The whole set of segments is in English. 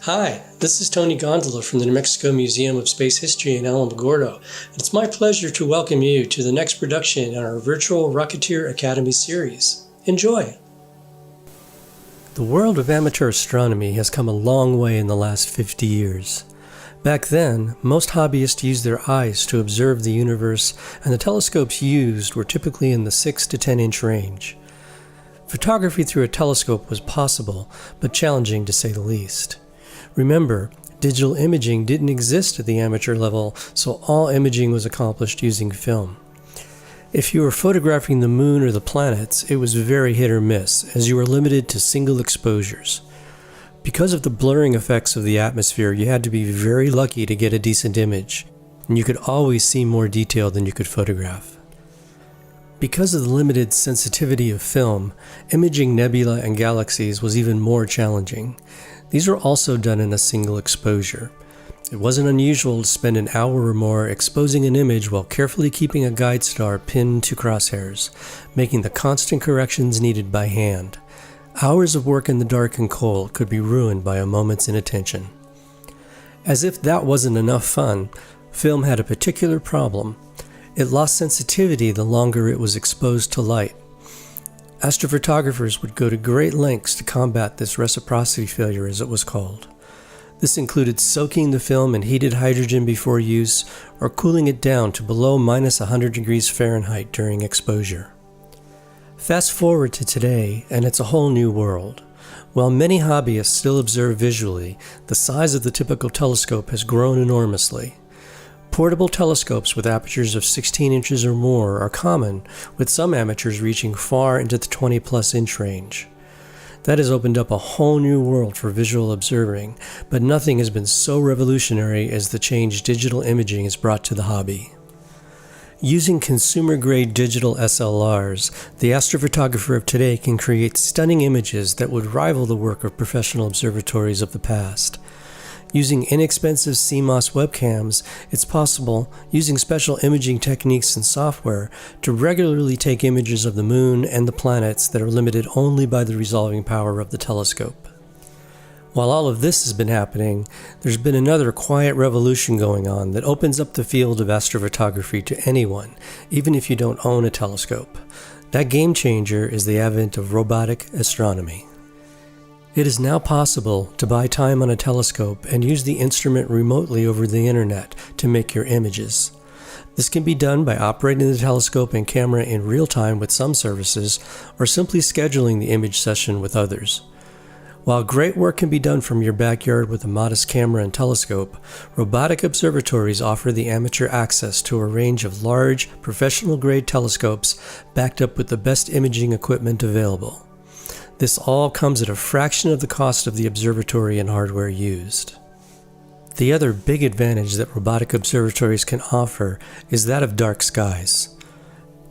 Hi, this is Tony Gondola from the New Mexico Museum of Space History in Alamogordo. It's my pleasure to welcome you to the next production in our Virtual Rocketeer Academy series. Enjoy! The world of amateur astronomy has come a long way in the last 50 years. Back then, most hobbyists used their eyes to observe the universe, and the telescopes used were typically in the 6 to 10 inch range. Photography through a telescope was possible, but challenging to say the least. Remember, digital imaging didn't exist at the amateur level, so all imaging was accomplished using film. If you were photographing the moon or the planets, it was very hit or miss, as you were limited to single exposures. Because of the blurring effects of the atmosphere, you had to be very lucky to get a decent image, and you could always see more detail than you could photograph. Because of the limited sensitivity of film, imaging nebula and galaxies was even more challenging. These were also done in a single exposure. It wasn't unusual to spend an hour or more exposing an image while carefully keeping a guide star pinned to crosshairs, making the constant corrections needed by hand. Hours of work in the dark and cold could be ruined by a moment's inattention. As if that wasn't enough fun, film had a particular problem. It lost sensitivity the longer it was exposed to light. Astrophotographers would go to great lengths to combat this reciprocity failure, as it was called. This included soaking the film in heated hydrogen before use, or cooling it down to below minus 100 degrees Fahrenheit during exposure. Fast forward to today, and it's a whole new world. While many hobbyists still observe visually, the size of the typical telescope has grown enormously. Portable telescopes with apertures of 16 inches or more are common, with some amateurs reaching far into the 20-plus inch range. That has opened up a whole new world for visual observing, but nothing has been so revolutionary as the change digital imaging has brought to the hobby. Using consumer-grade digital SLRs, the astrophotographer of today can create stunning images that would rival the work of professional observatories of the past. Using inexpensive CMOS webcams, it's possible, using special imaging techniques and software, to regularly take images of the moon and the planets that are limited only by the resolving power of the telescope. While all of this has been happening, there's been another quiet revolution going on that opens up the field of astrophotography to anyone, even if you don't own a telescope. That game changer is the advent of robotic astronomy. It is now possible to buy time on a telescope and use the instrument remotely over the internet to make your images. This can be done by operating the telescope and camera in real time with some services, or simply scheduling the image session with others. While great work can be done from your backyard with a modest camera and telescope, robotic observatories offer the amateur access to a range of large, professional-grade telescopes backed up with the best imaging equipment available. This all comes at a fraction of the cost of the observatory and hardware used. The other big advantage that robotic observatories can offer is that of dark skies.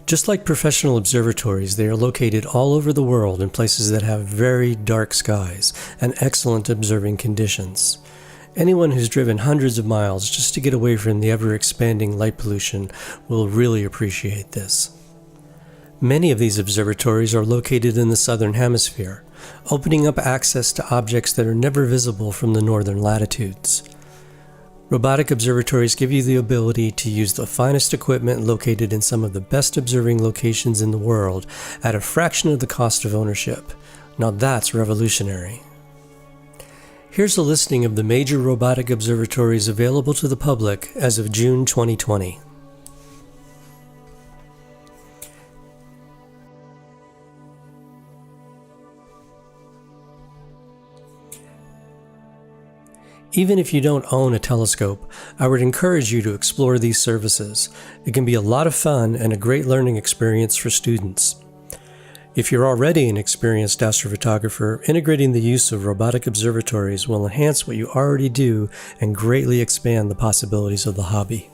Just like professional observatories, they are located all over the world in places that have very dark skies and excellent observing conditions. Anyone who's driven hundreds of miles just to get away from the ever-expanding light pollution will really appreciate this. Many of these observatories are located in the southern hemisphere, opening up access to objects that are never visible from the northern latitudes. Robotic observatories give you the ability to use the finest equipment located in some of the best observing locations in the world at a fraction of the cost of ownership. Now that's revolutionary. Here's a listing of the major robotic observatories available to the public as of June 2020. Even if you don't own a telescope, I would encourage you to explore these services. It can be a lot of fun and a great learning experience for students. If you're already an experienced astrophotographer, integrating the use of robotic observatories will enhance what you already do and greatly expand the possibilities of the hobby.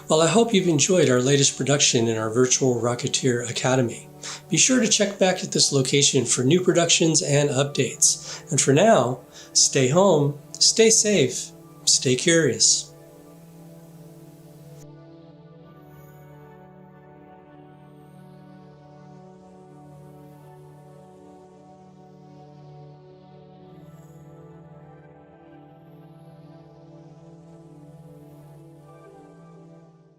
Well, I hope you've enjoyed our latest production in our Virtual Rocketeer Academy. Be sure to check back at this location for new productions and updates. And for now, stay home, stay safe, stay curious.